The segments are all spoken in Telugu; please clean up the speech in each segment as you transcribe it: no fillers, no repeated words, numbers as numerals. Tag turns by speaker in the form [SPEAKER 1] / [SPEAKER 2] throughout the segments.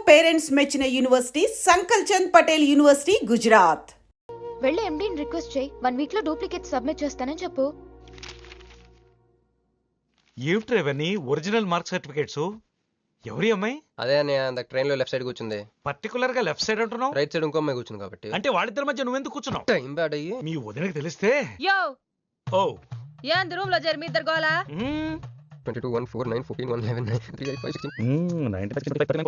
[SPEAKER 1] పేరెంట్స్ మెచ్చిన యూనివర్సిటీ సంకల్ చంద్ పటేల్ యూనివర్సిటీ గుజరాత్.
[SPEAKER 2] వెళ్ళి ఎండీని రిక్వెస్ట్ చేయి 1 వీక్ లో డూప్లికేట్ సబ్మిట్ చేస్తానని చెప్పు.
[SPEAKER 3] ఏమిట్రా ఇవన్నీ ఒరిజినల్ మార్క్ సర్టిఫికేట్స్? ఎవరి అమ్మాయి?
[SPEAKER 4] అదే అన్నయ్య ట్రైన్ లో లెఫ్ట్ సైడ్ కూర్చుంది.
[SPEAKER 3] పర్టికులర్ గా లెఫ్ట్ సైడ్ అంటున్నావు?
[SPEAKER 4] రైట్ సైడ్ ఇంకో అమ్మాయి కూర్చుంది కాబట్టి.
[SPEAKER 3] అంటే వాళ్ళిద్దరి మధ్య నువ్వెందుకు కూర్చున్నావు?
[SPEAKER 4] టైం బ్యాడ్ అయ్యి
[SPEAKER 3] మీ వదినకి తెలిస్తే
[SPEAKER 5] యో
[SPEAKER 3] ఓ
[SPEAKER 5] ఏంది రూమ్ లో జరి మీ ఇద్దరు గోలా
[SPEAKER 4] 22 1 4 9 14 1 11 9 3 8 5 16
[SPEAKER 5] 11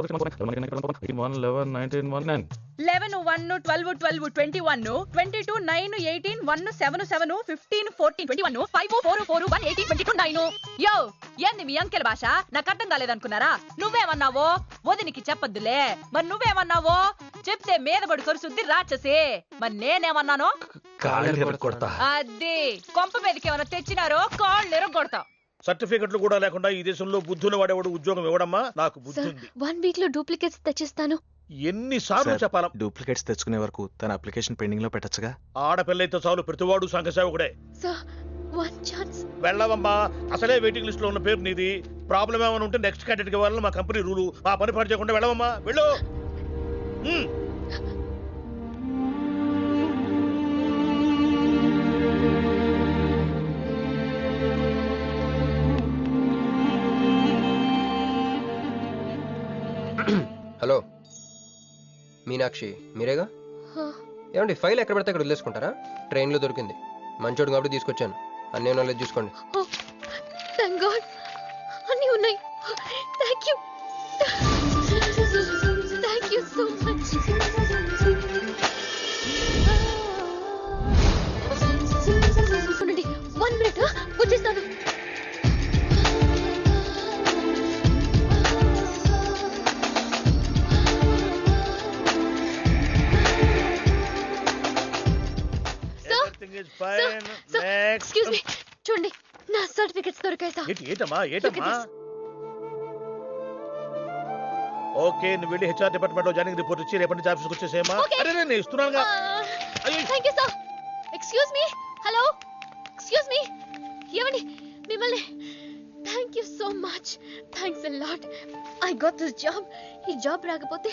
[SPEAKER 5] 1 12 12 21 22 9 18 1 7 7 15 14 21 5 4 4 1 18 22 9. యో ఏంది మీ అంకెల భాష? నాకు అర్థం కాలేదనుకున్నారా? నువ్వేమన్నావో వదినికి చెప్పొద్దులే. మరి నువ్వేమన్నావో చెప్తే మీద పడి కొరుసుద్ది రాక్షసి. మరి నేనేమన్నాను?
[SPEAKER 3] కాళ్ళు కొడతా.
[SPEAKER 5] అది కొంప మీదకి ఏమైనా తెచ్చినారో కాళ్ళు ఎరగొడతా.
[SPEAKER 6] సర్టిఫికెట్లు కూడా లేకుండా ఈ దేశంలో బుద్ధుని వాడేవాడు ఉద్యోగం ఇవ్వడమ్మా? నాకు బుద్ధి ఉంది.
[SPEAKER 2] 1 వీక్ లో డూప్లికేట్స్ తెచ్చిస్తాను.
[SPEAKER 6] ఎన్నిసార్లు చెప్పాలా?
[SPEAKER 7] డూప్లికేట్స్ తెచ్చుకునే వరకు తన అప్లికేషన్ పెండింగ్ లో పెట్టచ్చుగా.
[SPEAKER 6] ఆడపిల్లైతే చాలు, ప్రతివాడు సంఘసేవకుడే.
[SPEAKER 2] Sir 1 chance.
[SPEAKER 6] వెళ్ళవమ్మా, అసలే వెయిటింగ్ లిస్ట్ లో ఉన్న పేరు నీది. ప్రాబ్లం ఏమైనా ఉంటే నెక్స్ట్ క్యాండిడేట్ కి ఇవ్వాలని మా కంపెనీ రూలు. ఆ పని పాటు చేయకుండా వెళ్ళవమ్మా, వెళ్ళు.
[SPEAKER 4] హలో మీనాక్షి, మీరేగా? ఏమండి ఫైల్ ఎక్కడ పడితే అక్కడ వదిలేసుకుంటారా? ట్రైన్ లో దొరికింది, మంచోడు కాబట్టి తీసుకొచ్చాను. అన్నీ నాలెడ్జ్ చూసుకోండి.
[SPEAKER 2] థాంక్ గాడ్ అన్నీ ఉన్నాయి. Thank you so much. చూడండి 1 మినిట్ వచ్చేస్తాను. ఎక్స్క్యూజ్ మీ, చూడండి నా సర్టిఫికెట్స్ దొరికాయి సార్.
[SPEAKER 6] ఏటమ్మా? ఓకే, నువ్వు వెళ్ళి హెచ్ఆర్ డిపార్ట్మెంట్ లో జాయినింగ్ రిపోర్ట్ ఇచ్చి రేపటి నుంచి ఆఫీస్కి వచ్చేసేమా. అరే నేను ఇస్తున్నానుగా.
[SPEAKER 2] Thank you sir. Excuse me, hello excuse me, ఏమండి మిమ్మల్ని. Thank you so much, thanks a lot. I got this job. ఈ జాబ్ రాకపోతే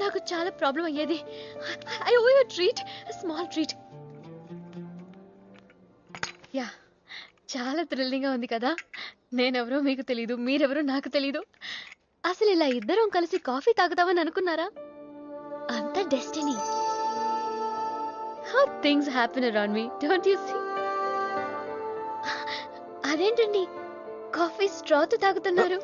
[SPEAKER 2] నాకు చాలా ప్రాబ్లం అయ్యేది. I owe you treat, small treat. Yeah, చాలా థ్రిల్లింగ్గా ఉంది కదా. నేనెవరో మీకు తెలీదు, మీరెవరో నాకు తెలీదు. అసలు ఇలా ఇద్దరం కలిసి కాఫీ తాగుతామని అనుకున్నారా? అంత destiny. How things happen around me, don't you see? అదేంటండి కాఫీ స్ట్రాతో తాగుతున్నారు?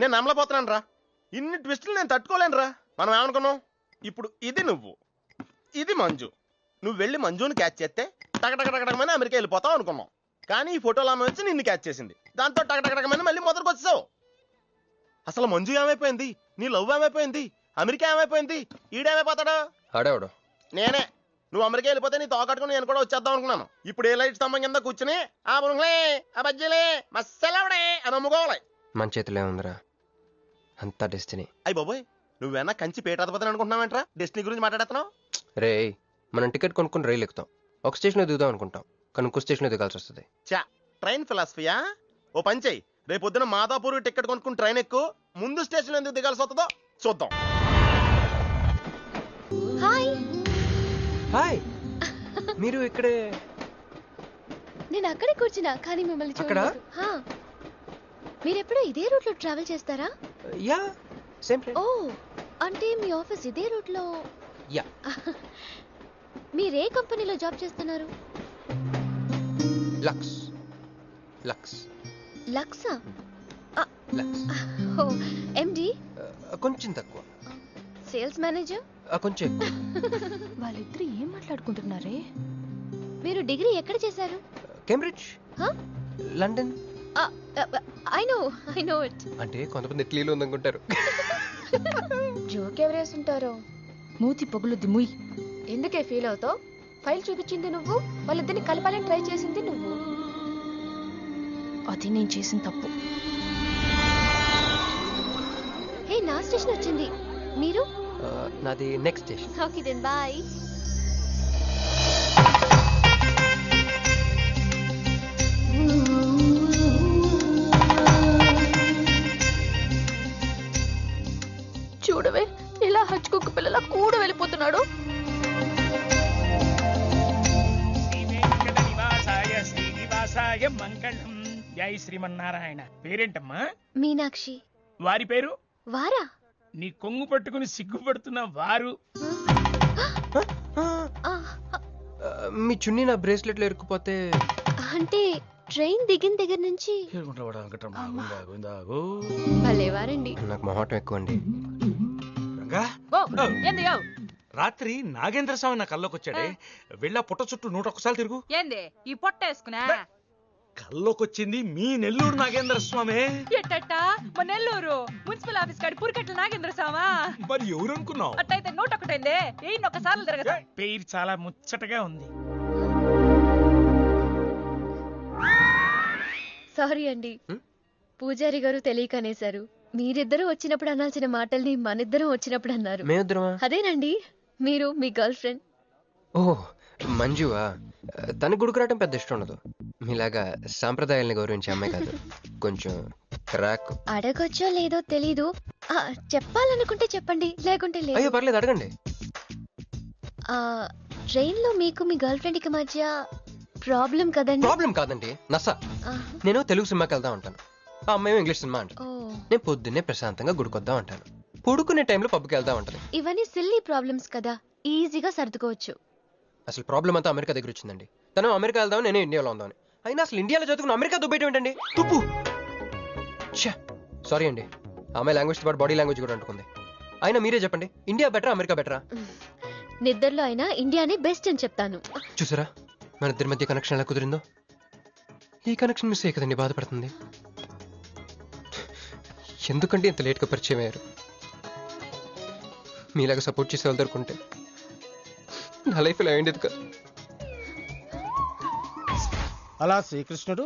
[SPEAKER 8] నేను నమ్మలేకపోతున్నాను రా. ఇన్ని ట్విస్టులు నేను తట్టుకోలేను రా. మనం ఏమనుకున్నాం? ఇప్పుడు ఇది నువ్వు, ఇది మంజు. నువ్వు వెళ్ళి మంజుని క్యాచ్ చేస్తే టకటకటకమని అమెరికా వెళ్ళిపోతావు అనుకున్నాం. కానీ ఈ ఫోటోలు ఆమె వచ్చి నిన్ను క్యాచ్ చేసింది. దాంతో టకటకటకమని మళ్ళీ మొదటికి వచ్చావు. అసలు మంజు ఏమైపోయింది? నీ లవ్ ఏమైపోయింది? అమెరికా ఏమైపోయింది? ఈడేమైపోతాడు?
[SPEAKER 4] ఆడేవాడు
[SPEAKER 8] నేనే. నువ్వు అమెరికా వెళ్ళిపోతే నీ తోకట్టుకుని నేను కూడా వచ్చేద్దాం అనుకున్నాను. ఇప్పుడు ఏ లైట్ స్తంభం కింద కూర్చుని ఆ బుంగ్లే ఆ బజ్జీలే మస్సలవడే అని అమ్ముకోవాలి.
[SPEAKER 4] మన చేతిలో ఉందిరా అంతా డెస్టినీ.
[SPEAKER 8] అయ్యి బాబోయ్, నువ్వేనా కంచి పేటాధిపతి అనుకుంటున్నావేంట్రా? డెస్టినీ గురించి మాట్లాడుతున్నావు?
[SPEAKER 4] రే, మనం టికెట్ కొనుక్కుని రైలు ఎక్కుతాం, ఒక స్టేషన్లో దిగుదాం అనుకుంటాం, కానీ ఇంకో స్టేషన్లో దిగాల్సి వస్తుంది.
[SPEAKER 8] చా, ట్రైన్ ఫిలాసఫియా? ఓ పని చెయ్యి, రేపు పొద్దున మాదాపూర్ టికెట్ కొనుక్కుని ట్రైన్ ఎక్కు. ముందు స్టేషన్ ఎందుకు దిగాల్సి వస్తుందో చూద్దాం.
[SPEAKER 2] హాయ్.
[SPEAKER 4] హాయ్, మీరు ఇక్కడే?
[SPEAKER 2] నేను అక్కడే కూర్చున్నా, కానీ మిమ్మల్ని చూడలేదు. మీరెప్పుడు ఇదే రూట్ లో ట్రావెల్ చేస్తారా?
[SPEAKER 4] Yeah, same train.
[SPEAKER 2] ఓ, అంటే మీ ఆఫీస్ ఇదే రూట్ లో?
[SPEAKER 4] యా.
[SPEAKER 2] మీరే కంపెనీలో జాబ్ చేస్తున్నారు?
[SPEAKER 4] లక్స్. లక్స్.
[SPEAKER 2] లక్సా?
[SPEAKER 4] లక్స్.
[SPEAKER 2] ఓ, ఎండి?
[SPEAKER 4] కొంచెం తక్కువ.
[SPEAKER 2] Sales manager?
[SPEAKER 4] కొంచెం ఎక్కువ.
[SPEAKER 2] వాళ్ళిద్దరు ఏం మాట్లాడుకుంటున్నారే? మీరు డిగ్రీ ఎక్కడ చేశారు?
[SPEAKER 4] Cambridge. London.
[SPEAKER 2] I know it.
[SPEAKER 4] అంటే కొంతమంది ఇట్లీలో ఉందనుకుంటారు.
[SPEAKER 2] జోక్ ఎవరేస్తుంటారో. మూతి పొగులుద్ది ముయ్. ఎందుకే ఫీల్ అవుతావు? ఫైల్ చూపించింది నువ్వు, వాళ్ళిద్దరిని కలపాలని ట్రై చేసింది నువ్వు. అది నేను చేసిన తప్పు. హే, నా స్టేషన్ వచ్చింది. మీరు
[SPEAKER 4] నాది next station.
[SPEAKER 2] Okay then bye. చూడవే ఇలా హచ్చుకుక్క పిల్లల కూడా వెళ్ళిపోతున్నాడు.
[SPEAKER 9] శ్రీనివాసాయ మంగళం. జై శ్రీమన్నారాయణ. పేరేంటమ్మా?
[SPEAKER 2] మీనాక్షి.
[SPEAKER 9] వారి పేరు?
[SPEAKER 2] వారా?
[SPEAKER 9] నీ కొంగు పట్టుకుని సిగ్గుపడుతున్న వారు.
[SPEAKER 4] మీ చున్నీ నా బ్రేస్లెట్లో ఇరుక్కుపోతే
[SPEAKER 2] అంటే ట్రైన్ దిగిన దగ్గర నుంచి భలేవారండి.
[SPEAKER 4] నాకు మొహటం ఎక్కువ అండి.
[SPEAKER 3] రంగా
[SPEAKER 5] ఏంది యో?
[SPEAKER 3] రాత్రి నాగేంద్ర స్వామి నా కల్లోకి వచ్చాడే, వెళ్ళా పుట్ట చుట్టూ 101 తిరుగు.
[SPEAKER 5] ఏంది ఈ పొట్ట వేసుకున్నా?
[SPEAKER 3] కల్లోకొచ్చింది మీ నెల్లూరు నాగేంద్ర స్వామి.
[SPEAKER 5] ఎట్టట మా నెల్లూరు మున్సిపల్ ఆఫీస్ కాడి పురికెట్ల నాగేంద్ర స్వామా?
[SPEAKER 3] మరి ఎవరు అనుకున్నావు?
[SPEAKER 5] అట్టయితే 101 1 తిరగదు.
[SPEAKER 9] పేరు చాలా ముచ్చటగా ఉంది.
[SPEAKER 2] సారీ అండి, పూజారి గారు తెలియక అనేశారు. మీరిద్దరూ వచ్చినప్పుడు అనాల్సిన మాటల్ని మనిద్దరం వచ్చినప్పుడు అన్నారు.
[SPEAKER 4] మేమిద్దరమా?
[SPEAKER 2] అదేనండి, మీరు మీ గర్ల్ ఫ్రెండ్.
[SPEAKER 4] ఓ మంజువా? తనకి గుడికి రావడం పెద్ద ఇష్టం ఉండదు. మీలాగా సాంప్రదాయాల్ని గౌరవించే అమ్మాయి కాదు, కొంచెం క్రాక్.
[SPEAKER 2] అడగొచ్చో లేదో తెలీదు, చెప్పాలనుకుంటే చెప్పండి, లేకుంటే లేదు.
[SPEAKER 4] అయ్యో పర్లేదు, అడగండి.
[SPEAKER 2] ట్రైన్ లో మీకు మీ గర్ల్ ఫ్రెండ్ కి మధ్య ప్రాబ్లం కదండి?
[SPEAKER 4] ప్రాబ్లం కాదండి, నస.
[SPEAKER 2] ఆహా.
[SPEAKER 4] నేను తెలుగు సినిమాకి వెళ్దాం ఉంటాను, ఆ అమ్మాయి ఇంగ్లీష్ సినిమా అంట.
[SPEAKER 2] ఓ,
[SPEAKER 4] నేను పొద్దున్నే ప్రశాంతంగా గుడికొద్దాం అంటాను, పడుకునే టైంలో పబ్కి వెళ్దాం అంటది.
[SPEAKER 2] ఇవన్నీ సిల్లీ ప్రాబ్లమ్స్ కదా, ఈజీగా సర్దుకోవచ్చు.
[SPEAKER 4] అసలు ప్రాబ్లం అంతా అమెరికా దగ్గర వచ్చిందండి. తను అమెరికా వెళ్దాం, నేను ఇండియాలో ఉందామని. అయినా అసలు ఇండియాలో చదువుకున్న అమెరికా దుబ్బేయటం ఏంటండి? తుప్పు. సారీ అండి, ఆమె లాంగ్వేజ్ పాటు బాడీ లాంగ్వేజ్ కూడా అంటుకుంది. అయినా మీరే చెప్పండి, ఇండియా బెటరా అమెరికా బెటరా?
[SPEAKER 2] నిద్రలో అయినా ఇండియానే బెస్ట్ అని చెప్తాను.
[SPEAKER 4] చూసారా మన ఇద్దరి మధ్య కనెక్షన్ ఎలా కుదిరిందో? ఈ కనెక్షన్ మిస్ అయ్యే కదండి బాధపడుతుంది. ఎందుకంటే ఇంత లేట్గా పరిచయం అయ్యారు. మీలాగా సపోర్ట్ చేసే వాళ్ళు దొరుకుంటే నా లైఫ్ ఇలా అయ్యేది కదా.
[SPEAKER 10] అలా శ్రీకృష్ణుడు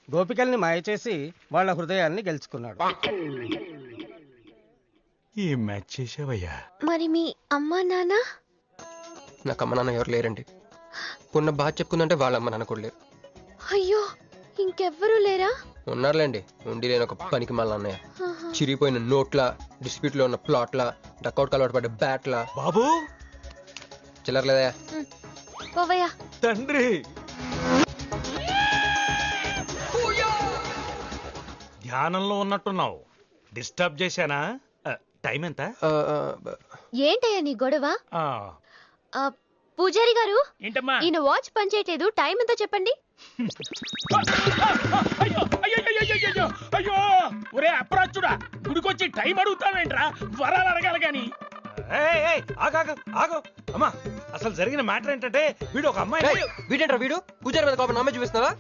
[SPEAKER 10] గోపికల్ని మాయ చేసి వాళ్ళ హృదయాల్ని గెలుచుకున్నాడు.
[SPEAKER 3] ఈ మ్యాచ్ చేసావయ్యా.
[SPEAKER 2] మరి మీ అమ్మా నాన్న?
[SPEAKER 4] నాకు అమ్మ నాన్న ఎవరు లేరండి. పున్న బాగా చెప్పుకుందంటే వాళ్ళ అమ్మ నాన్న కూడా లేరు.
[SPEAKER 2] అయ్యో, ఇంకెవ్వరూ లేరా?
[SPEAKER 4] ఉన్నారులేండి, ఉండి లేని ఒక పనికి మళ్ళీ అన్నయ్య. చిరిగిపోయిన నోట్ల, డిస్ప్యూట్ లో ఉన్న ప్లాట్ల, డక్అవుట్ అలవాటు పడ్డ బ్యాట్ల.
[SPEAKER 3] బాబు
[SPEAKER 4] చిల్లరలేదా?
[SPEAKER 2] పోవయ్యా.
[SPEAKER 3] తండ్రి, ధ్యానంలో ఉన్నట్టున్నావు, డిస్టర్బ్ చేశానా? టైం ఎంత?
[SPEAKER 2] ఏంటయ్యా నీ గొడవ?
[SPEAKER 3] ఆ,
[SPEAKER 2] పూజారి గారు,
[SPEAKER 9] ఏంటమ్మా?
[SPEAKER 2] ఈయన వాచ్ పనిచేయట్లేదు, టైం ఎంతో చెప్పండి.
[SPEAKER 9] అయ్యో అయ్యో అయ్యో అయ్యో అయ్యో! ఒరే అప్రాచుడా, గుడికొచ్చి టైం అడుగుతావేంట్రా? వరాలు అడగాలి గాని.
[SPEAKER 3] ఏయ్, ఏయ్, ఆగు, ఆగు. అమ్మా, అసలు జరిగిన మ్యాటర్ ఏంటంటే, వీడు ఒక అమ్మాయి.
[SPEAKER 4] వీడేంట్రా వీడు? పూజారి మీద కోపం నమ్మే చూపిస్తున్నావా?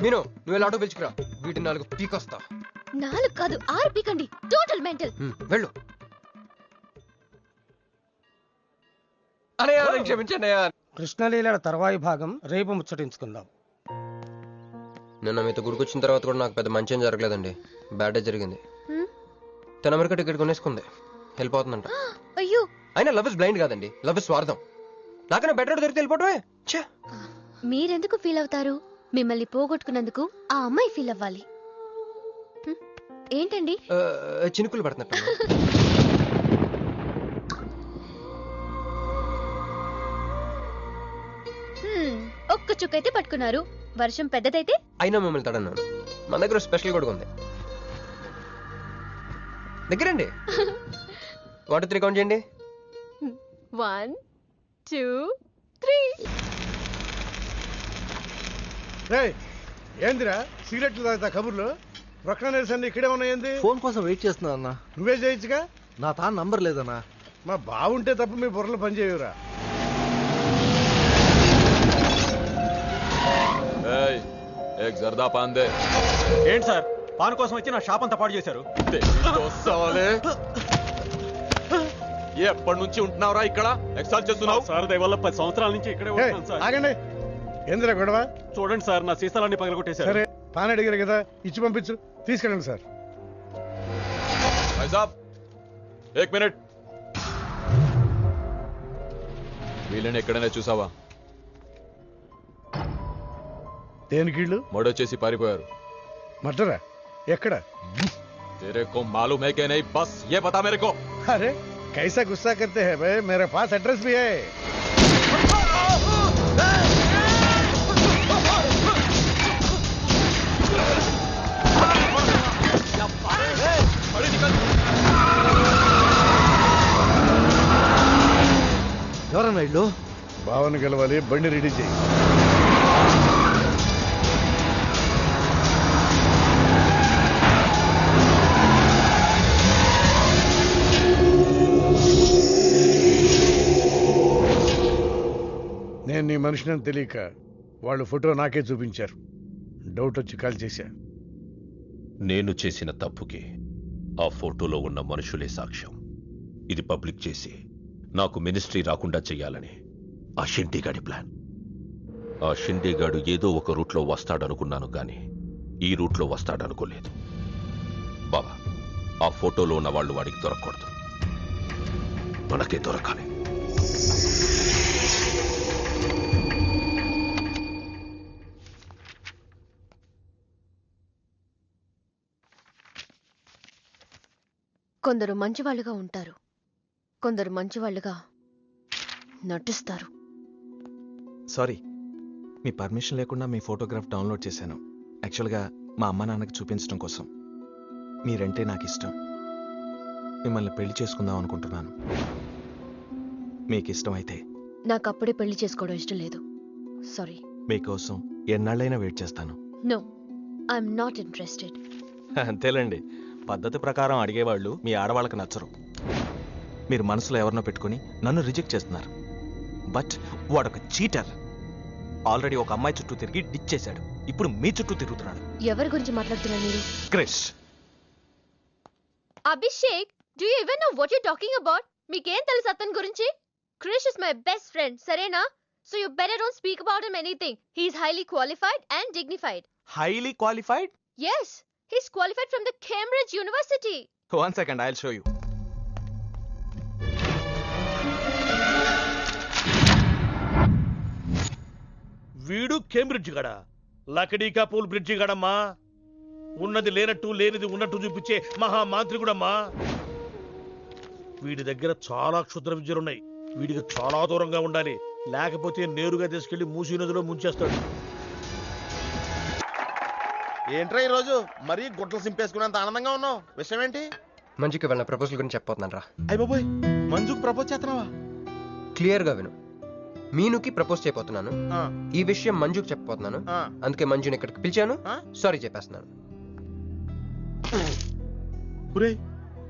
[SPEAKER 4] మీను, నువ్వు ఎలా ఆటో పిలుచుకురా, వీటి 4 పీకొస్తా.
[SPEAKER 2] 4 కాదు 6 పీకండి, టోటల్ మెంటల్.
[SPEAKER 4] వెళ్ళు. అనే క్షమించండి.
[SPEAKER 10] కృష్ణలీల తర్వాయి భాగం రేపు ముచ్చటించుకుందాం.
[SPEAKER 4] నిన్న మీతో గుడికొచ్చిన తర్వాత కూడా నాకు పెద్ద మంచి ఏం జరగలేదండి, బ్యాడ్ డే జరిగింది. తన అమెరికా టికెట్ కొనేసుకుంది, వెళ్ళిపోతుందంట.
[SPEAKER 2] అయ్యో,
[SPEAKER 4] అయినా లవ్ ఇస్ బ్లైండ్ కాదండి, లవ్ ఇస్ స్వార్థం. నాకన్నా బెటర్ దొరికితే వెళ్ళిపోవటమే.
[SPEAKER 2] మీరెందుకు ఫీల్ అవుతారు? మిమ్మల్ని పోగొట్టుకున్నందుకు ఆ అమ్మాయి ఫీల్ అవ్వాలి. ఏంటండి?
[SPEAKER 4] చినుకులు పడుతున్నట్టు.
[SPEAKER 2] ఒక్క చుక్కైతే పట్టుకున్నారు, వర్షం పెద్దదైతే?
[SPEAKER 4] అయినా మిమ్మల్ని తడన్నాను, మన దగ్గర స్పెషల్ కూడా ఉంది. దగ్గరండి. 1 2 3 కౌంట్ చేయండి.
[SPEAKER 2] 1 2 3.
[SPEAKER 6] ఏందిరా సిగరెట్లు తాగుతా కబుర్లు? ప్రక్కన నిలిసండి ఇక్కడే ఉన్నాయండి.
[SPEAKER 7] ఫోన్ కోసం వెయిట్ చేస్తున్నా అన్న.
[SPEAKER 6] నువ్వే చేయొచ్చుగా.
[SPEAKER 7] నా తాను నంబర్ లేదన్నా.
[SPEAKER 6] మా బావుంటే తప్ప మీ బుర్రలు పనిచేయవురా.
[SPEAKER 7] ఏంటి సార్, పాన్ కోసం వచ్చి నా షాప్ అంతా పాడు చేశారు.
[SPEAKER 8] ఎప్పటి నుంచి ఉంటున్నావురా ఇక్కడ? ఎక్సాల్ చేస్తున్నావు
[SPEAKER 7] సార్ దయవల్ల 10 సంవత్సరాల నుంచి ఇక్కడే ఉంటున్నాను సార్.
[SPEAKER 6] ఆగండి, ఏందిరా గొడవ?
[SPEAKER 7] చూడండి సార్, నా సీసాలన్నీ పగలగొట్టేశారు.
[SPEAKER 6] సరే, పాన్ అడిగారు కదా, ఇచ్చి పంపించు, తీసుకెళ్ళండి సార్.
[SPEAKER 8] एक मिनट,
[SPEAKER 7] వీళ్ళని ఎక్కడైనా చూసావా?
[SPEAKER 6] దేనికిళ్ళు
[SPEAKER 7] మర్డర్ పారిపోయారు.
[SPEAKER 6] మర్డరా? ఎక్కడ?
[SPEAKER 7] तेरे को मालूम है कि नहीं? बस ये बता मेरे को.
[SPEAKER 6] अरे कैसा गुस्सा करते हैं भाई, मेरे पास एड्रेस भी है.
[SPEAKER 10] ఎవరన్నా ఇల్లు?
[SPEAKER 6] భావన గెలవాలి, బండి రెడీ చేయి. నేను నీ మనిషిని తెలియక వాళ్ళు ఫోటో నాకే చూపించారు. డౌట్ వచ్చి కాల్ చేశా.
[SPEAKER 11] నేను చేసిన తప్పుకి ఆ ఫోటోలో ఉన్న మనుషులే సాక్ష్యం. ఇది పబ్లిక్ చేసి నాకు మినిస్ట్రీ రాకుండా చెయ్యాలని ఆ షిండేగాడి ప్లాన్. ఆ షిండేగాడు ఏదో ఒక రూట్లో వస్తాడనుకున్నాను కానీ ఈ రూట్లో వస్తాడనుకోలేదు. బాబా, ఆ ఫోటోలో ఉన్న వాళ్ళు వాడికి దొరకకూడదు, మనకే దొరకాలి.
[SPEAKER 2] కొందరు మంచివాళ్ళుగా ఉంటారు, కొందరు మంచివాళ్ళుగా నటిస్తారు.
[SPEAKER 12] సారీ, మీ పర్మిషన్ లేకుండా మీ ఫోటోగ్రాఫ్ డౌన్లోడ్ చేశాను. యాక్చువల్గా మా అమ్మ నాన్నకి చూపించడం కోసం. మీరంటే నాకు ఇష్టం. మిమ్మల్ని పెళ్లి చేసుకుందాం అనుకుంటున్నాను. మీకు ఇష్టం అయితే.
[SPEAKER 2] నాకు అప్పుడే పెళ్లి చేసుకోవడం ఇష్టం లేదు. సారీ.
[SPEAKER 12] మీకోసం ఎన్నాళ్ళైనా వెయిట్ చేస్తాను.
[SPEAKER 2] No, I'm not interested.
[SPEAKER 12] అంతేలేండి, పద్ధతి ప్రకారం అడిగేవాళ్ళు మీ ఆడవాళ్ళకి నచ్చరు. మీరు మనసులో ఎవరినో పెట్టుకుని నన్ను రిజెక్ట్ చేస్తున్నారు. బట్ వాడొక చీటర్. ఆల్రెడీ ఒక అమ్మాయి చుట్టూ తిరిగి డిచ్ చేశాడు. ఇప్పుడు మీ చుట్టూ తిరుగుతున్నాడు.
[SPEAKER 2] ఎవరి గురించి మాట్లాడుతున్నారు మీరు?
[SPEAKER 12] Krish.
[SPEAKER 2] Abhishek, do you even know what you talking about? మీకేం తెలుసు అతని గురించి? Krish is my best friend, సరేనా? So you better don't speak about him anything. He is highly qualified and dignified.
[SPEAKER 12] Highly qualified?
[SPEAKER 2] Yes, he's qualified from the Cambridge University.
[SPEAKER 12] One second, I'll show you.
[SPEAKER 6] వీడు కేంబ్రిడ్జ్ గడ, లకడీకా పూల్ బ్రిడ్జి గడమ్మా. ఉన్నది లేనట్టు లేనిది ఉన్నట్టు చూపించే మహామాంత్రికుడమ్మా. వీడి దగ్గర చాలా క్షుద్ర విద్యలున్నాయి. వీడికి చాలా దూరంగా ఉండాలి, లేకపోతే నేరుగా తీసుకెళ్లి మూసీ నదిలో ముంచేస్తాడు.
[SPEAKER 8] ఏంట్రా ఈరోజు మరీ గుడ్డలు సింపేసుకున్నంత ఆనందంగా ఉన్నావు? విషయం ఏంటి?
[SPEAKER 4] మంజుకి వాళ్ళ ప్రపోజల్ గురించి చెప్పబోతున్నాను రా.
[SPEAKER 8] అయ్య బాబోయ్, మంజుకు ప్రపోజ్ చేస్తున్నావా?
[SPEAKER 4] క్లియర్గా విను. మీనుకి ప్రపోజ్ చేయబోతున్నాను. ఈ విషయం మంజుకి చెప్పబోతున్నాను. అందుకే మంజుని ఇక్కడికి పిలిచాను. సారీ చెప్పేస్తున్నాను.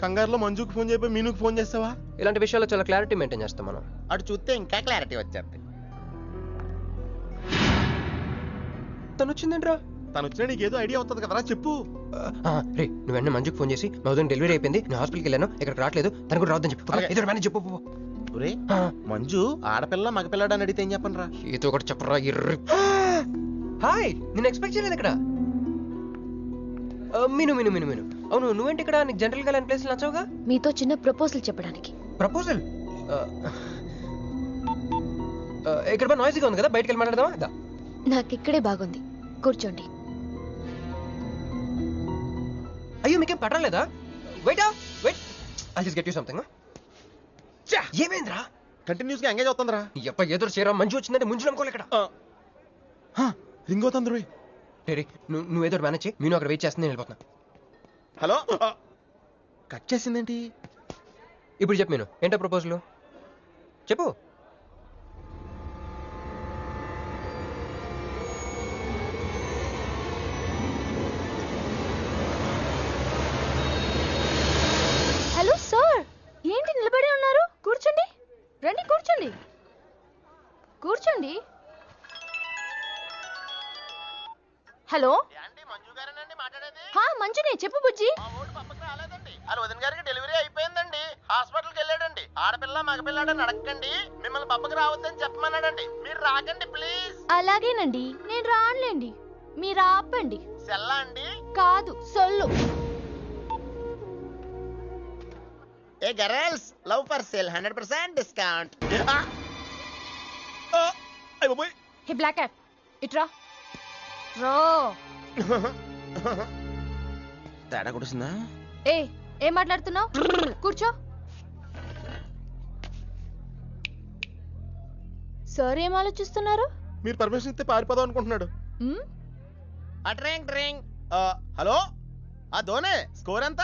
[SPEAKER 8] కంగారులో మంజుకి ఫోన్ చేయబోయి మీనుకి ఫోన్ చేస్తావా?
[SPEAKER 4] ఇలాంటి విషయాల్లో చాలా క్లారిటీ మెయింటైన్ చేస్తాం మనం.
[SPEAKER 8] అటు చూస్తే ఇంకా క్లారిటీ వచ్చేది.
[SPEAKER 4] తను వచ్చిందేంట్రా?
[SPEAKER 8] తను వచ్చినా నీకేదో ఐడియా అవుతుంది కదరా, చెప్పు.
[SPEAKER 4] రే, నువ్వు వెంటనే మంజుకి ఫోన్ చేసి మా ఉదయం డెలివరీ అయిపోయింది, నేను హాస్పిటల్కి వెళ్ళాను, ఇక్కడికి రావట్లేదు, తను కూడా రావద్దని చెప్పు. ఏదో మేనేజ్ చెప్పు.
[SPEAKER 8] మంజు ఆడపిల్ల మగపిల్లాడు అని అడిగితే ఏం చెప్పను రా?
[SPEAKER 4] ఏదో ఒకటి చెప్పరా. హాయ్, నేను ఎక్స్పెక్ట్ చేయలేదు ఇక్కడ. మీను మీను మీను మీను అవును, నువ్వేంటి ఇక్కడ? నీకు జనరల్ గా లేని ప్లేస్ నచ్చవుగా?
[SPEAKER 2] మీతో చిన్న ప్రపోజల్ చెప్పడానికి.
[SPEAKER 4] ప్రపోజల్? ఇక్కడ నాయిస్గా ఉంది కదా, బయటకు వెళ్ళి మాట్లాడదామా?
[SPEAKER 2] నాకు ఇక్కడే బాగుంది, కూర్చోండి.
[SPEAKER 4] అయ్యో, మీకేం పడలేదా? Wait I just get you something. ఏమైందిరా?
[SPEAKER 8] కంటిన్యూస్ గా ఎంగేజ్ అవుతుందిరా.
[SPEAKER 4] ఎప్ప ఏదో చేరా, మంజు వచ్చిందంటే ముంజు నమ్ముకోలే ఇక్కడ.
[SPEAKER 8] రింగ్ అవుతుంది.
[SPEAKER 4] రే, నువ్వు ఏదో మేనేజ్ చేయి, నేను అక్కడ వెయిట్ చేస్తుంది, నేను వెళ్ళిపోతున్నా.
[SPEAKER 8] హలో, కట్ చేసిందేంటి?
[SPEAKER 4] ఇప్పుడు చెప్పు నేను, ఏంటో ప్రపోజల్ చెప్పు.
[SPEAKER 2] హలో సార్, ఏంటి నిలబడి ఉన్నారు? కూర్చోండి, రండి కూర్చోండి. కూర్చోండి. హలో, మంజునే, చెప్పు బుజ్జి.
[SPEAKER 8] వదిన గారికి డెలివరీ అయిపోయిందండి, హాస్పిటల్కి వెళ్ళాడండి. ఆడపిల్ల మగపిల్లాడని అడగండి, మిమ్మల్ని పప్పకి రావద్దని చెప్పమన్నాడండి. మీరు రాకండి ప్లీజ్.
[SPEAKER 2] అలాగేనండి, నేను రానులేండి, మీరు ఆపండి.
[SPEAKER 8] సెల్లా అండి?
[SPEAKER 2] కాదు, సొల్లు.
[SPEAKER 8] ఏ girls, love for sale 100% discount. అయ్య బాబోయ్.
[SPEAKER 2] హే బ్లాక్ క్యాట్ ఇట్రా రో.
[SPEAKER 8] తేడా కొడుతుందా?
[SPEAKER 2] ఏ ఏం మాట్లాడుతున్నావు? కూర్చో. సార్ ఏం ఆలోచిస్తున్నారు?
[SPEAKER 8] మీరు పర్మిషన్ ఇస్తే పారిపోదాం అనుకుంటున్నాడు. హలో ధోనే, స్కోర్ ఎంత?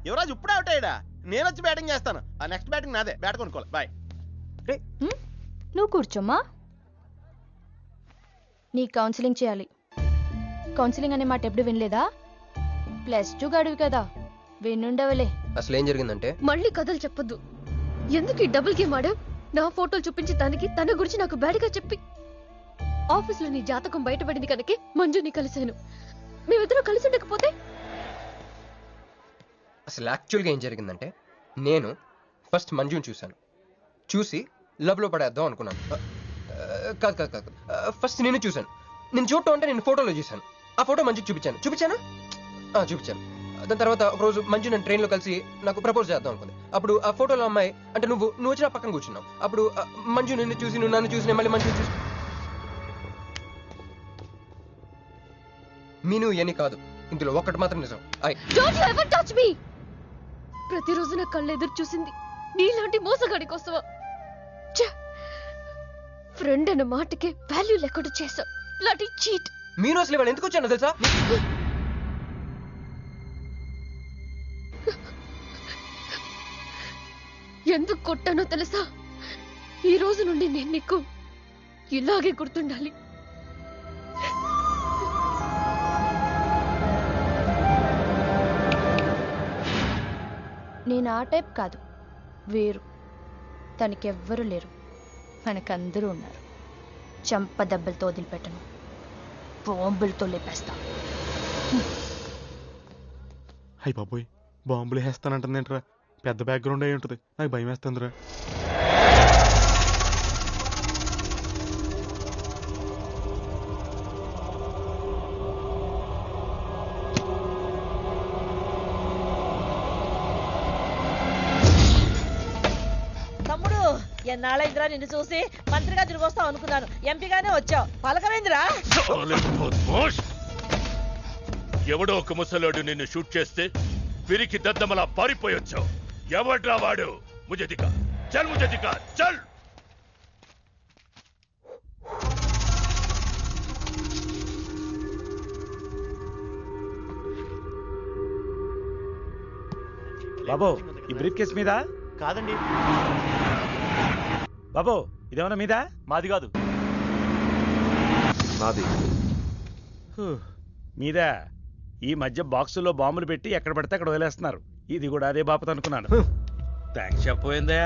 [SPEAKER 8] యువరాజ్ ఇప్పుడే అవుట్ అయ్యాడా? నేను వచ్చి బ్యాటింగ్ చేస్తాను. ఆ నెక్స్ట్ బ్యాటింగ్ నాదే. బ్యాట్ కొనుక్కోవాలి. బాయ్.
[SPEAKER 2] నువ్వు కూర్చోమ్మా. నీ కౌన్సిలింగ్ చేయాలి. కౌన్సిలింగ్ అనే మాట ఎప్పుడు వినలేదా? +2 గడివి కదా, వినుండవలే.
[SPEAKER 4] అసలు ఏం జరిగిందంటే,
[SPEAKER 2] మళ్ళీ కథలు చెప్పొద్దు. ఎందుకు ఈ డబుల్ గేమ్ ఆడావు? నా ఫోటోలు చూపించి తన గురించి నాకు బ్యాడ్గా చెప్పి ఆఫీస్లో నీ జాతకం బయటపడింది కనుకే మంజుని కలిశాను. మేమిద్దరం కలిసి ఉండకపోతే?
[SPEAKER 4] అసలు యాక్చువల్గా ఏం జరిగిందంటే, నేను ఫస్ట్ మంజుని చూశాను. చూసి లవ్లో పడేద్దాం అనుకున్నాను. కాదు కాదు కాదు, ఫస్ట్ నేను చూశాను. నేను చూడటం అంటే నేను ఫోటోలో చూశాను. ఆ ఫోటో మంజుకి చూపించాను. దాని తర్వాత ఒకరోజు మంజు నేను ట్రైన్లో కలిసి నాకు ప్రపోజ్ చేద్దాం అనుకుంది. అప్పుడు ఆ ఫోటోలో అమ్మాయి అంటే నువ్వు వచ్చి నా పక్కన కూర్చున్నావు. అప్పుడు మంజు నిన్ను చూసి, నువ్వు నన్ను చూసి, మళ్ళీ మంజు చూసి. మీను ఇవన్నీ కాదు, ఇందులో ఒక్కటి మాత్రం నిజం.
[SPEAKER 2] Don't you ever touch me! ప్రతిరోజు నా కళ్ళు ఎదురు చూసింది నీలాంటి మోసగాడి కోసమా? ఫ్రెండ్ అన్న మాటకే వాల్యూ లేకుండా చేసా. లాంటి చీట్.
[SPEAKER 4] మీను అసలు ఇవాళ ఎందుకు వచ్చానో తెలుసా?
[SPEAKER 2] ఎందుకు కొట్టానో తెలుసా? ఈ రోజు నుండి నేను నీకు ఇలాగే గుర్తుండాలి. నేను ఆ టైప్ కాదు, వేరు. తనకెవ్వరూ లేరు, మనకందరూ ఉన్నారు. చంప దెబ్బలతో వదిలిపెట్టను, బాంబులతో లేపేస్తా.
[SPEAKER 8] అయ్య బాబోయ్, బాంబులు వేస్తానంటుందేంట్రా? పెద్ద బ్యాక్గ్రౌండ్ అయి ఉంటుంది. నాకు భయం వేస్తుందిరా.
[SPEAKER 5] తమ్ముడు, ఎన్నాళ్ళైందిరా నిన్ను చూసి? మంత్రిగా తిరిగి వస్తావు అనుకున్నాను, ఎంపీగానే వచ్చావు. పలకమైందిరా?
[SPEAKER 9] ఎవడో ఒక ముసలోడు నిన్ను షూట్ చేస్తే పిరికి దద్దమలా పారిపోయొచ్చావు. ఎవడ్రా వాడు? ముజే దిఖా, చల్ ముజే దిఖా, చల్.
[SPEAKER 3] బాబో, ఈ బ్రీఫ్ కేస్ మీద?
[SPEAKER 7] కాదండి.
[SPEAKER 3] బాబో, ఇదేమన్నా మీద?
[SPEAKER 7] మాది కాదు.
[SPEAKER 12] నాది.
[SPEAKER 3] మీద ఈ మధ్య బాక్సుల్లో బాంబులు పెట్టి ఎక్కడ పడితే అక్కడ వదిలేస్తున్నారు. ఇది కూడా అదే బాపత అనుకున్నాను. థ్యాంక్స్ చెప్పపోయిందా?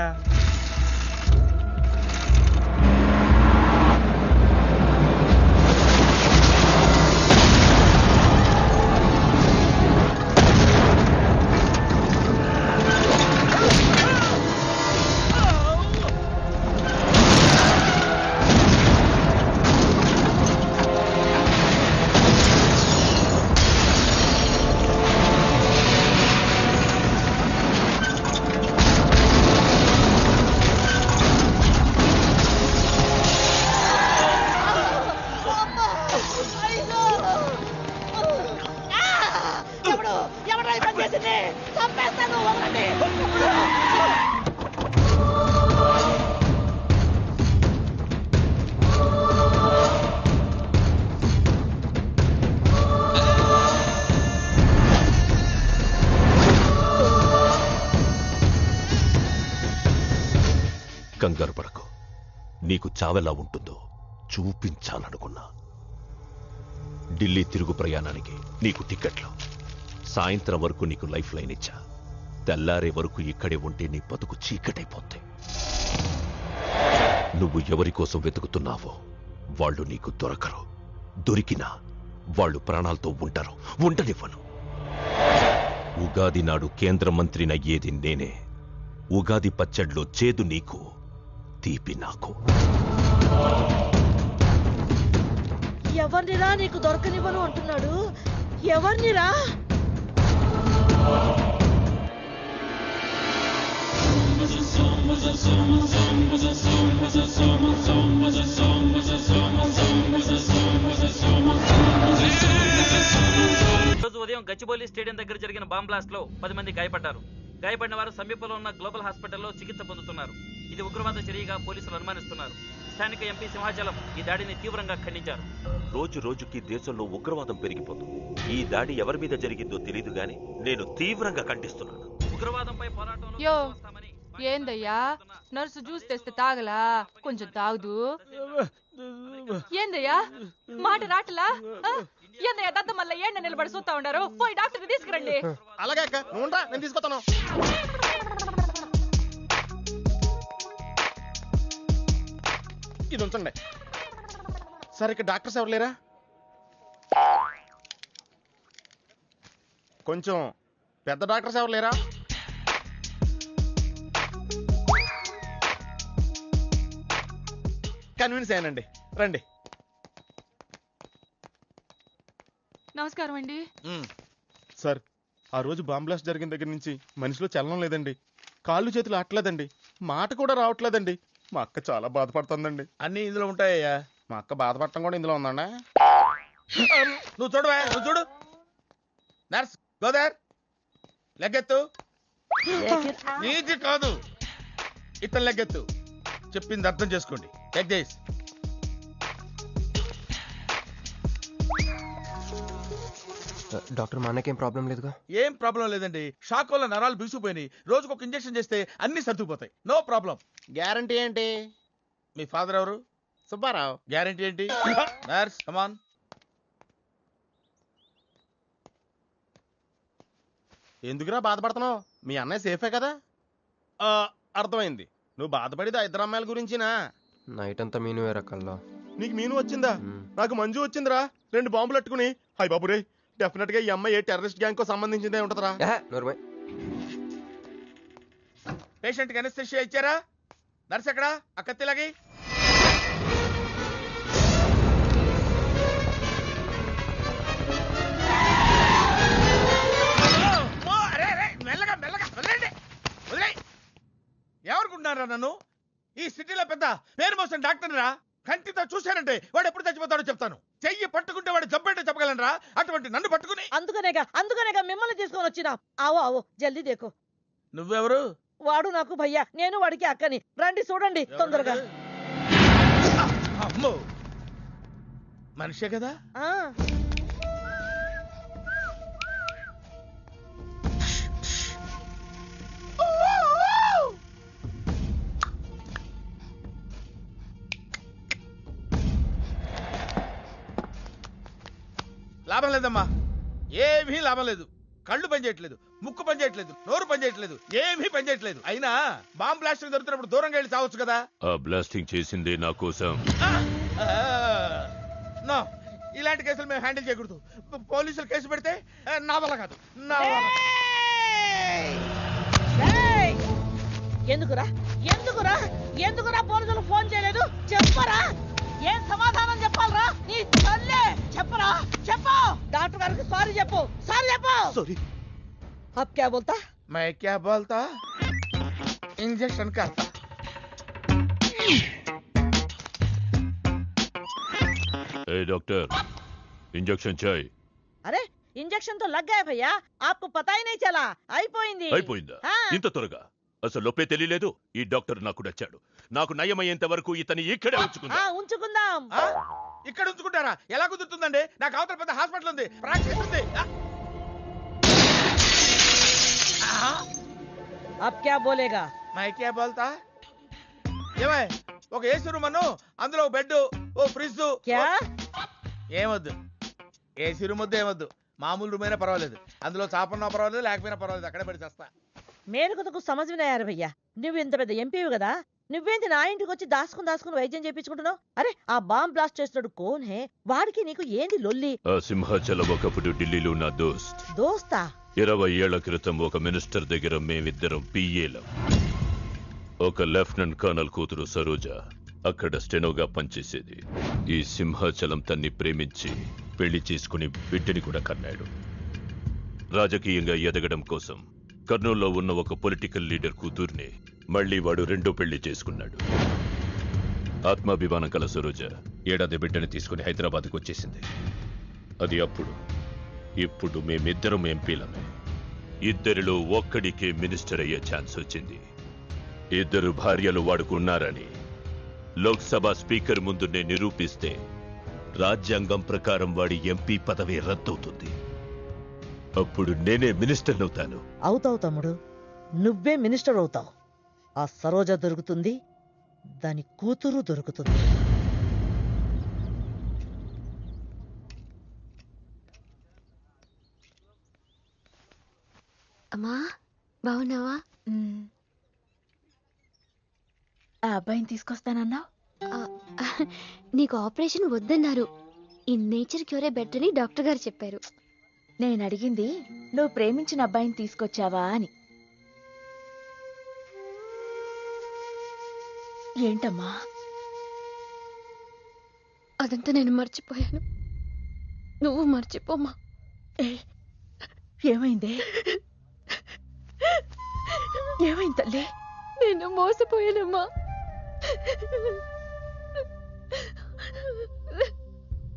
[SPEAKER 11] కంగారు పడకు. నీకు చావెలా ఉంటుందో చూపించాలనుకున్నా. ఢిల్లీ తిరుగు ప్రయాణానికి నీకు టికెట్లు. సాయంత్రం వరకు నీకు లైఫ్ లైన్ ఇచ్చా. తెల్లారే వరకు ఇక్కడే ఉంటే నీ బతుకు చీకటైపోద్ది. నువ్వు ఎవరి కోసం వెతుకుతున్నావో వాళ్ళు నీకు దొరకరు. దొరికినా వాళ్ళు ప్రాణాలతో ఉంటారు. ఉండనివ్వను. ఉగాది నాడు కేంద్ర మంత్రినయ్యేది నేనే. ఉగాది పచ్చడిలో చేదు నీకు, తీపి నాకు.
[SPEAKER 5] ఎవరినిరా నీకు దొరకనివ్వను అంటున్నాడు? ఎవరినిరా?
[SPEAKER 13] శనివారం గచ్చిబౌలి స్టేడియం దగ్గర జరిగిన బాంబ్ బ్లాస్ట్ లో 10 మంది గాయపడ్డారు. గాయపడిన వారు సమీపంలో ఉన్న గ్లోబల్ హాస్పిటల్లో చికిత్స పొందుతున్నారు. ఇది ఉగ్రవాద చర్యగా పోలీసులు అనుమానిస్తున్నారు. స్థానిక ఎంపీ సింహాచలం ఈ దాడిని తీవ్రంగా ఖండించారు.
[SPEAKER 11] రోజు రోజుకి దేశంలో ఉగ్రవాదం పెరిగిపోతుంది. ఈ దాడి ఎవరి మీద జరిగిందో తెలియదు గాని నేను తీవ్రంగా ఖండిస్తున్నాను.
[SPEAKER 13] ఉగ్రవాదంపై పోరాటంలో
[SPEAKER 5] యో ఏందయ్యా నర్సు జ్యూస్ తెస్తే తాగలా? కొంచెం తాగుదు. ఏందయ్యా మాట రాటలా? ఏందయ్యా దద్ద మళ్ళీ ఏండ నిలబడి చూస్తా ఉండారు? పోయి డాక్టర్ తీసుకురండి.
[SPEAKER 8] అలాగే అక్క, నువ్వు ఉండరా, నేను తీసుకొస్తాను. ఇది ఉంచండి. సరే, ఇక్కడ డాక్టర్స్ ఎవరు లేరా? కొంచెం పెద్ద డాక్టర్స్ ఎవరు లేరా? కన్విన్స్ అయ్యానండి, రండి.
[SPEAKER 5] నమస్కారం అండి.
[SPEAKER 8] సార్, ఆ రోజు బాంబ్ బ్లాస్ట్ జరిగిన దగ్గర నుంచి మనిషిలో చలనం లేదండి. కాళ్ళు చేతులు ఆటలేదండి, మాట కూడా రావట్లేదండి. మా అక్క చాలా బాధపడుతుందండి.
[SPEAKER 6] అన్ని ఇందులో ఉంటాయ్యా.
[SPEAKER 8] మా అక్క బాధపడటం కూడా ఇందులో ఉందండి.
[SPEAKER 6] నువ్వు చూడవా, నువ్వు చూడు. నర్స్ గోదర్, లెగ్గెత్తు. నీది కాదు, ఇతను లెగ్గెత్తు. చెప్పింది అర్థం చేసుకోండి. ఎగ్జైజ్.
[SPEAKER 4] డాక్టర్ మా అన్నకేం ప్రాబ్లం లేదుగా?
[SPEAKER 6] ఏం ప్రాబ్లం లేదండి. షాక్ వల్ల నరాలు బిగుసిపోయినాయి. రోజుకు ఒక ఇంజెక్షన్ చేస్తే అన్ని సర్దుకుపోతాయి. No problem.
[SPEAKER 8] గ్యారంటీ ఏంటి?
[SPEAKER 6] మీ ఫాదర్ ఎవరు?
[SPEAKER 8] సుబ్బారావు.
[SPEAKER 6] గ్యారంటీ ఏంటి? నర్స్ కమాన్.
[SPEAKER 8] ఎందుకురా బాధపడుతున్నావు? మీ అన్నయ్య సేఫే కదా? అర్థమైంది. నువ్వు బాధపడేది ఆ ఇద్దరు అమ్మాయిల గురించినా?
[SPEAKER 4] నైట్ అంతా మీను రకాల్లో.
[SPEAKER 8] నీకు మీను వచ్చిందా? నాకు మంజు వచ్చిందిరా. 2 బాంబులు అట్టుకుని. హాయ్ బాబు రే, డెఫినెట్ గా ఈ అమ్మాయి ఏ టెర్రరిస్ట్ గ్యాంగ్ కో సంబంధించిందే ఉంటదరా.
[SPEAKER 6] పేషెంట్ కి అనస్థిషియా ఇచ్చారా? నర్స్ ఎక్కడా? ఆ కత్తిలాగి. మెల్లగా మెల్లగా వదిలేండి, వదిలే. ఎవరుకుంటున్నారా నన్ను? ఈ సిటీలో పెద్ద పేరు మోసిన డాక్టర్ రా. కంటితో చూశానంటే వాడు ఎప్పుడు చచ్చిపోతాడో చెప్తాను. చెయ్యి పట్టుకుంటే వాడు జబ్బేంటో చెప్పగలనరా? అటువంటి నన్ను పట్టుకుని.
[SPEAKER 14] అందుకనేగా మిమ్మల్ని తీసుకొని వచ్చినా. ఆవో ఆవో జల్దీ దేకో.
[SPEAKER 6] నువ్వెవరు?
[SPEAKER 14] వాడు నాకు భయ్యా, నేను వాడికి అక్కని. రండి చూడండి తొందరగా.
[SPEAKER 6] అమ్మో, మనిషే కదా? లాభం లేదమ్మా, ఏమీ లాభం లేదు. కళ్ళు పనిచేయట్లేదు, ముక్కు పనిచేయట్లేదు, నోరు పనిచేయట్లేదు, ఏమీ పనిచేయట్లేదు. అయినా బాంబ్ బ్లాస్టింగ్ దొరుకుతున్నప్పుడు దూరంగా వెళ్ళి చావచ్చు కదా.
[SPEAKER 11] ఆ బ్లాస్టింగ్ చేసిందే నా కోసం.
[SPEAKER 6] నో, ఇలాంటి కేసులు మేము హ్యాండిల్ చేయకూడదు. పోలీసులు కేసు పెడితే నా వల్ల కాదు, నా వల్ల.
[SPEAKER 14] ఎందుకురా ఎందుకురా ఎందుకురా పోలీసులు ఫోన్ చేయలేదు? చెప్పరా, ఏం సమాధానం చెప్పాలరా? నీ తల్లే చెప్పరా, చెప్పు. డాక్టర్ గారికి సారీ చెప్పు, సారీ చెప్పు.
[SPEAKER 6] సారీ.
[SPEAKER 14] अब क्या बोलता?
[SPEAKER 6] मैं क्या बोलता? इंजेक्शन करता.
[SPEAKER 11] ए डॉक्टर, इंजेक्शन चाहिए.
[SPEAKER 14] अरे इंजेक्शन तो लग गया भैया, आपको पता ही नहीं चला. అయిపోయింది.
[SPEAKER 11] అయిపోయిందా? ఇంత త్వరగా? అసలు లోపే తెలియలేదు. ఈ డాక్టర్ నాకు నచ్చాడు. నాకు నయమయ్యేంత వరకు ఇతని ఇక్కడే
[SPEAKER 14] ఉంచుకుందాం.
[SPEAKER 6] ఇక్కడ ఉంచుకుంటారా? ఎలా కుదురుతుందండి? నాకు అవతల పెద్ద హాస్పిటల్ ఉంది, ప్రాక్టీస్ ఉంది.
[SPEAKER 14] अब क्या बोलेगा?
[SPEAKER 6] मैं क्या बोलता? ఏమై, ఒక ఏసీ రూమ్ అను, అందులో బెడ్, ఓ ఫ్రిడ్జ్.
[SPEAKER 14] क्या?
[SPEAKER 6] ఏమొద్దు, ఏసీ రూమ్ వద్దు, ఏమొద్దు. మామూలు రూమ్ అయినా పర్వాలేదు. అందులో చాపన్నా పర్వాలేదు, లేకపోయినా పర్వాలేదు. అక్కడే పడి చేస్తా.
[SPEAKER 14] మేలుకు సమజ్ వినాయారు భయ్యా. నువ్వు ఇంత పెద్ద ఎంపీవి కదా, నువ్వేంటి నా ఇంటికి వచ్చి దాసుకుని వైద్యం చేయించుకుంటున్నావు? అరే ఆ బాంబ్ బ్లాస్ట్ చేస్తున్నాడు కోన్ హే, వాడికి నీకు ఏంది లొల్లి?
[SPEAKER 11] ఆ సింహాచలం ఒకప్పుడు ఢిల్లీలో నా
[SPEAKER 14] దోస్తా.
[SPEAKER 11] 20 ఏళ్ల క్రితం ఒక మినిస్టర్ దగ్గర మేమిద్దరం పిఏలం. ఒక లెఫ్టినెంట్ కర్నల్ కూతురు సరోజ అక్కడ స్టెనోగా పనిచేసేది. ఈ సింహాచలం తన్ని ప్రేమించి పెళ్లి చేసుకుని బిడ్డని కూడా కన్నాడు. రాజకీయంగా ఎదగడం కోసం కర్నూల్లో ఉన్న ఒక పొలిటికల్ లీడర్ కూతుర్ని మళ్లీ వాడు రెండో పెళ్లి చేసుకున్నాడు. ఆత్మాభిమానం కల సరోజ ఏడాది బిడ్డని తీసుకుని హైదరాబాద్కు వచ్చేసింది. అది అప్పుడు ఇప్పుడు మేమిద్దరం ఎంపీలమే. ఇద్దరిలో ఒక్కడికే మినిస్టర్ అయ్యే ఛాన్స్ వచ్చింది. ఇద్దరు భార్యలు వాడుకున్నారని లోక్సభ స్పీకర్ ముందు నేను నిరూపిస్తే రాజ్యాంగం ప్రకారం వాడి ఎంపీ పదవి రద్దవుతుంది. అప్పుడు నేనే మినిస్టర్ అవుతాను.
[SPEAKER 14] అవుతావు తమ్ముడు, నువ్వే మినిస్టర్ అవుతావు. ఆ సరోజ దొరుకుతుంది, దాని కూతురు దొరుకుతుంది.
[SPEAKER 2] అమ్మా బాగున్నావా?
[SPEAKER 5] ఆ అబ్బాయిని తీసుకొస్తానన్నావు.
[SPEAKER 2] నీకు ఆపరేషన్ వద్దన్నారు. ఈ నేచర్ క్యూరే బెటర్ అని డాక్టర్ గారు చెప్పారు.
[SPEAKER 5] నేను అడిగింది నువ్వు ప్రేమించిన అబ్బాయిని తీసుకొచ్చావా అని. ఏంటమ్మా?
[SPEAKER 2] అదంతా నేను మర్చిపోయాను. నువ్వు మర్చిపోమ్మా.
[SPEAKER 5] ఏమైంది? ఏమైంది తల్లి?
[SPEAKER 2] నేను మోసపోయానమ్మా.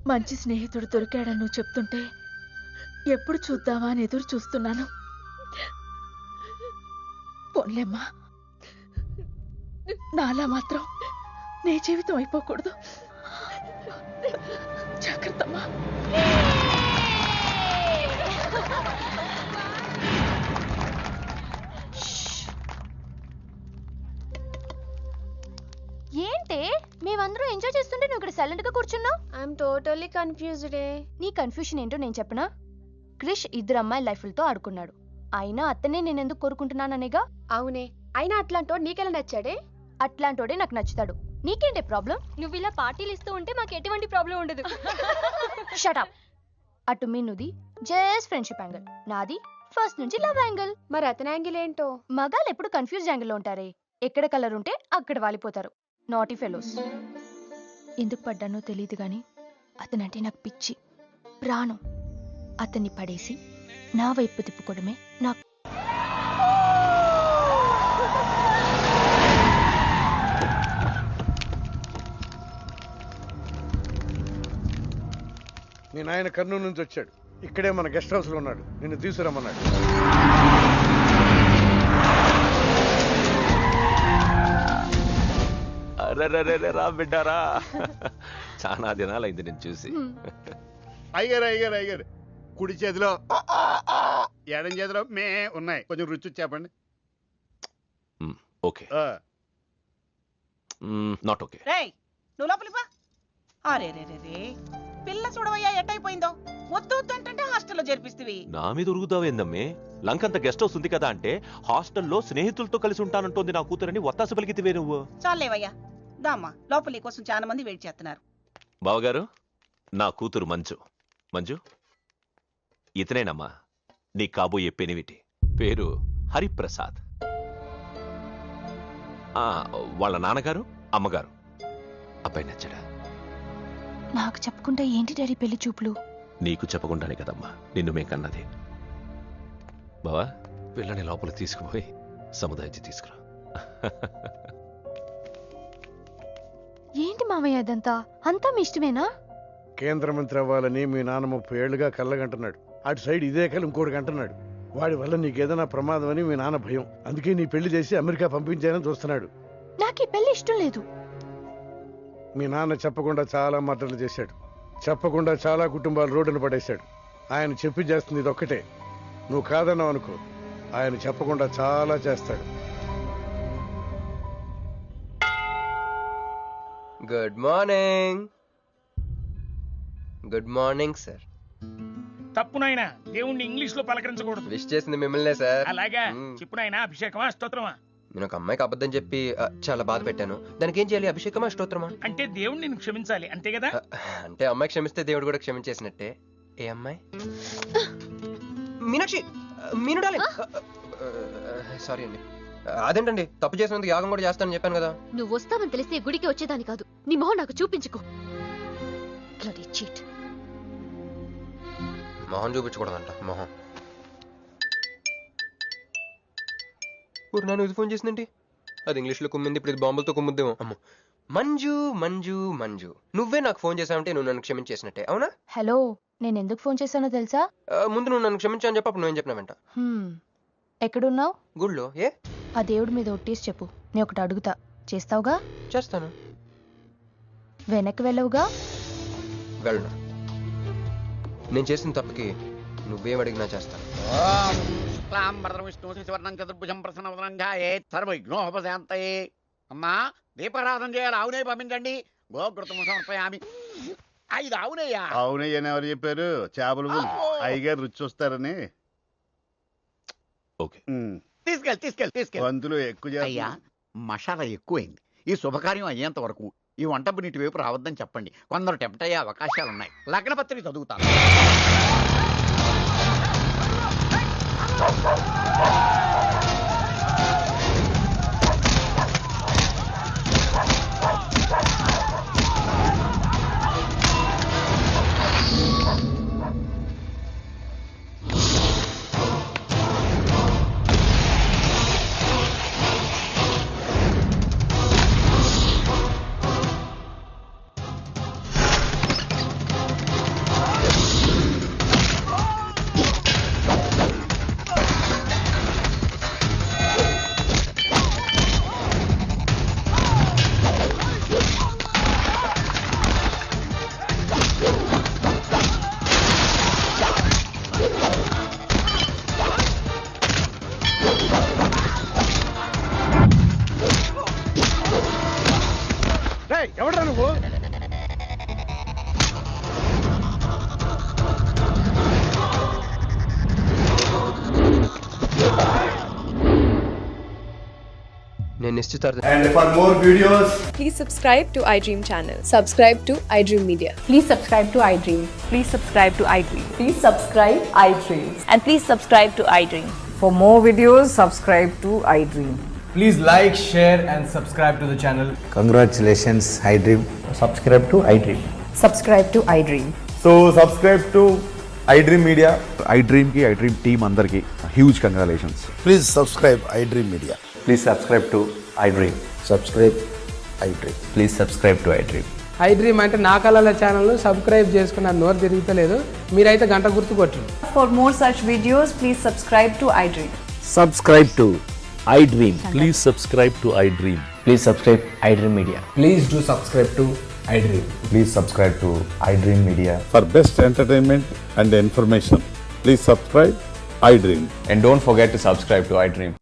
[SPEAKER 5] మంచి స్నేహితుడు దొరికాడని నువ్వు చెప్తుంటే ఎప్పుడు చూద్దామా అని ఎదురు చూస్తున్నాను. పోన్లేమ్మా, నాలా మాత్రం నీ జీవితం అయిపోకూడదు. జాగ్రత్తమ్మా.
[SPEAKER 2] ఏంటే మేమందరం ఎంజాయ్ చేస్తుంటే నువ్వు ఇక్కడ సైలెంట్ గా కూర్చున్నావు? I'm totally confused. నీ కన్ఫ్యూషన్ ఏంటో నేను చెప్పనా? క్రిష్ ఇద్దరు అమ్మాయి లైఫ్లతో ఆడుకున్నాడు. అయినా అతనే నేను ఎందుకు కోరుకుంటున్నాననేగా. అవునే, అయినా అట్లాంటోడు నీకెలా నచ్చాడే? అట్లాంటోడే నాకు నచ్చుతాడు. నీకేంటే ప్రాబ్లం? నువ్వు ఇలా పార్టీలు ఇస్తూ ఉంటే మాకు ఎటువంటి ప్రాబ్లం ఉండదు. షటప్. అటు మీనుది జస్ట్ ఫ్రెండ్షిప్ యాంగిల్, నాది ఫస్ట్ నుంచి లవ్ యాంగిల్. మరి అతని యాంగిల్ ఏంటో? మగాళ్ళు ఎప్పుడు కన్ఫ్యూజ్ యాంగిల్ లో ఉంటారే. ఎక్కడ కలర్ ఉంటే అక్కడ వాలిపోతారు. Naughty fellows. ఎందుకు పడ్డానో తెలియదు గాని అతనంటే నాకు పిచ్చి, ప్రాణం. అతన్ని పడేసి నా వైపు తిప్పుకోవడమే నాకు.
[SPEAKER 6] మీ నాయన కర్నూలు నుంచి వచ్చాడు. ఇక్కడే మన గెస్ట్ హౌస్ లో ఉన్నాడు. నిన్ను తీసుకురమ్మన్నాడు.
[SPEAKER 11] రా బిడ్డారా, చాలా దినాలైంది నేను చూసి.
[SPEAKER 6] అయ్యారు కుడి చేతిలో ఎడం చేతిలో మే ఉన్నాయి. కొంచెం రుచి చెప్పండి.
[SPEAKER 11] Okay, not okay.
[SPEAKER 14] రేయ్, నువ్వు లోపలికి పా. అరే రే రే రే, పిల్ల చూడవయ్యా ఎట్టయిపోయిందో. వద్దు వద్దు అంటే హాస్టల్లో చేర్పిస్తేవి.
[SPEAKER 11] నా మీద ఉరుగుతావేందమ్మే? లంకంత గెస్ట్ హౌస్ ఉంది కదా అంటే హాస్టల్లో స్నేహితులతో కలిసి ఉంటానంటోంది నా కూతురని ఒత్తాస పలికితివే నువ్వు.
[SPEAKER 14] చాలేవయ్యా, దామ్మా లోపలి కోసం చాలా మంది వెయిట్ చేస్తున్నారు.
[SPEAKER 11] బావగారు, నా కూతురు మంజు. మంజు, ఇతనేనమ్మా నీ కాబోయే పెనివిటి. పేరు హరిప్రసాద్. వాళ్ళ నాన్నగారు అమ్మగారు. అబ్బాయి నచ్చడా?
[SPEAKER 2] నాకు చెప్పకుండా ఏంటి డాడీ పెళ్లి చూపులు?
[SPEAKER 11] నీకు చెప్పకుండానే కదమ్మా నిన్ను మేం కన్నది. బావా, పిల్లని లోపల తీసుకుపోయి సముదాయించి తీసుకురా.
[SPEAKER 2] ఏంటి మామయ్య అదంతా? అంతా మీ ఇష్టమేనా?
[SPEAKER 6] కేంద్ర మంత్రి అవ్వాలని మీ నాన్న 30 ఏళ్లుగా కళ్ళగంటున్నాడు. అటు సైడ్ ఇదే కళ్ళు ఇంకోటి అంటున్నాడు. వాడి వల్ల నీకేదైనా ప్రమాదం అని మీ నాన్న భయం. అందుకే నీ పెళ్లి చేసి అమెరికా పంపించాలని చూస్తున్నాడు.
[SPEAKER 2] నాకు ఈ పెళ్లి ఇష్టం లేదు.
[SPEAKER 6] మీ నాన్న చెప్పకుండా చాలా మర్డర్లు చేశాడు. చెప్పకుండా చాలా కుటుంబాలు రోడ్డును పడేశాడు. ఆయన చెప్పి చేస్తుంది ఇదొక్కటే. నువ్వు కాదన్నావు అనుకో, ఆయన చెప్పకుండా చాలా చేస్తాడు.
[SPEAKER 4] Good morning. Good morning sir.
[SPEAKER 3] తప్పు నాయనా, దేవుణ్ణి ఇంగ్లీష్ లో పలకరించకూడదు.
[SPEAKER 4] విష్ చేసింది మిమ్మల్నే సార్.
[SPEAKER 3] అలాగా చెప్పు నాయనా. అభిషేకమా స్తోత్రమా?
[SPEAKER 4] నేను ఒక అమ్మాయికి అబద్ధం చెప్పి చాలా బాధ పెట్టాను. దానికి ఏం చేయాలి? అభిషేకమా స్తోత్రమా?
[SPEAKER 3] అంటే దేవుణ్ణి నిన్ను క్షమించాలి అంతే కదా?
[SPEAKER 4] అంటే అమ్మాయి క్షమిస్తే దేవుడు కూడా క్షమించేసినట్టే. ఏ అమ్మాయి? మీనాక్షి, మీనుడాలి. సారీ అండి. అదేంటండి, తప్పు చేసినందుకు యాగం కూడా చేస్తానని చెప్పాను కదా.
[SPEAKER 2] నువ్వు వస్తావని తెలిస్తే గుడికి వచ్చేదాని కాదు. నీ మొహం నాకు చూపించుకో. Bloody cheat.
[SPEAKER 4] మొహం చూపించకూడదంట. మొహం. నన్ను ఇది ఫోన్ చేసిందేంటి? అది ఇంగ్లీష్లో కుమ్మింది, ఇప్పుడు ఇది బాంబులతో కుమ్ముద్దేమో. అమ్మో. మంజు మంజు మంజు, నువ్వే నాకు ఫోన్ చేసావంటే నువ్వు నన్ను క్షమించేసినట్టే, అవునా?
[SPEAKER 2] హలో, నేను ఎందుకు ఫోన్ చేశానో తెలుసా?
[SPEAKER 4] ముందు నువ్వు నన్ను క్షమించని చెప్పి అప్పుడు నువ్వేం చెప్పినా వెంట.
[SPEAKER 2] ఎక్కడున్నావు?
[SPEAKER 4] గుళ్ళో. ఏ?
[SPEAKER 2] ఆ దేవుడి మీద ఒట్టేసి చెప్పు, నేను ఒకటి అడుగుతా, చేస్తావుగా?
[SPEAKER 4] చేస్తాను.
[SPEAKER 2] వెనక్కి వెళ్ళవుగా?
[SPEAKER 4] వెళ్ళను. నేను చేసిన తప్పుకి నువ్వేం అడిగినా చేస్తాను.
[SPEAKER 6] విష్ణు శివర్ణం చతుర్భుజం ప్రసన్నవదనం ధ్యాయేత్ సర్వవిఘ్నోపశాంతయే. అమ్మా దీపారాధన చేయాలి, ఆవునే పంపించండి. గోఘృతం సమర్పయామి. 5 ఆవునయ్యా.
[SPEAKER 15] అవునయ్య అని ఎవరు చెప్పారు? చేపలు అయ్యగారు రుచి చూస్తారని.
[SPEAKER 11] ఓకే,
[SPEAKER 6] తీసుకెళ్ళి
[SPEAKER 15] వంతులు ఎక్కువ
[SPEAKER 6] అయ్యా. మసాలా ఎక్కువైంది. ఈ శుభకార్యం అయ్యేంత వరకు ఈ వంటపు నీటి వైపు రావద్దని చెప్పండి. కొందరు టెంప్ట్ అయ్యే అవకాశాలు ఉన్నాయి. లగ్న పత్రిక చదువుతాను.
[SPEAKER 15] ఎవడరా నువ్వు?
[SPEAKER 4] నేను నిశ్చితార్థం.
[SPEAKER 15] And for more videos,
[SPEAKER 16] please subscribe to iDream channel. Subscribe to iDream Media. Please subscribe to iDream. Please subscribe to iDream. Please subscribe iDream. And please subscribe to iDream.
[SPEAKER 17] For more videos, subscribe to iDream.
[SPEAKER 18] Please like, share and subscribe to the channel.
[SPEAKER 19] Congratulations, iDream.
[SPEAKER 18] Subscribe to iDream.
[SPEAKER 16] Subscribe to iDream.
[SPEAKER 15] so subscribe to iDream Media. iDream ki iDream team andarki huge congratulations.
[SPEAKER 19] Please subscribe iDream Media.
[SPEAKER 18] Please subscribe to iDream.
[SPEAKER 19] Subscribe iDream.
[SPEAKER 18] Please subscribe to iDream.
[SPEAKER 17] iDream అంటే నా కళల ఛానల్ సబ్స్క్రైబ్ చేసుకున్న నోరు తిరుగుతలేదు. మీరైతే గంట గుర్తు కొట్టండి.
[SPEAKER 16] For more such videos, please subscribe to iDream.
[SPEAKER 11] Subscribe to iDream. Please subscribe to iDream.
[SPEAKER 18] Please subscribe iDream Media. Please do subscribe to iDream.
[SPEAKER 19] Please subscribe to iDream Media.
[SPEAKER 15] For best entertainment and information, please subscribe iDream.
[SPEAKER 18] And don't forget to subscribe to iDream.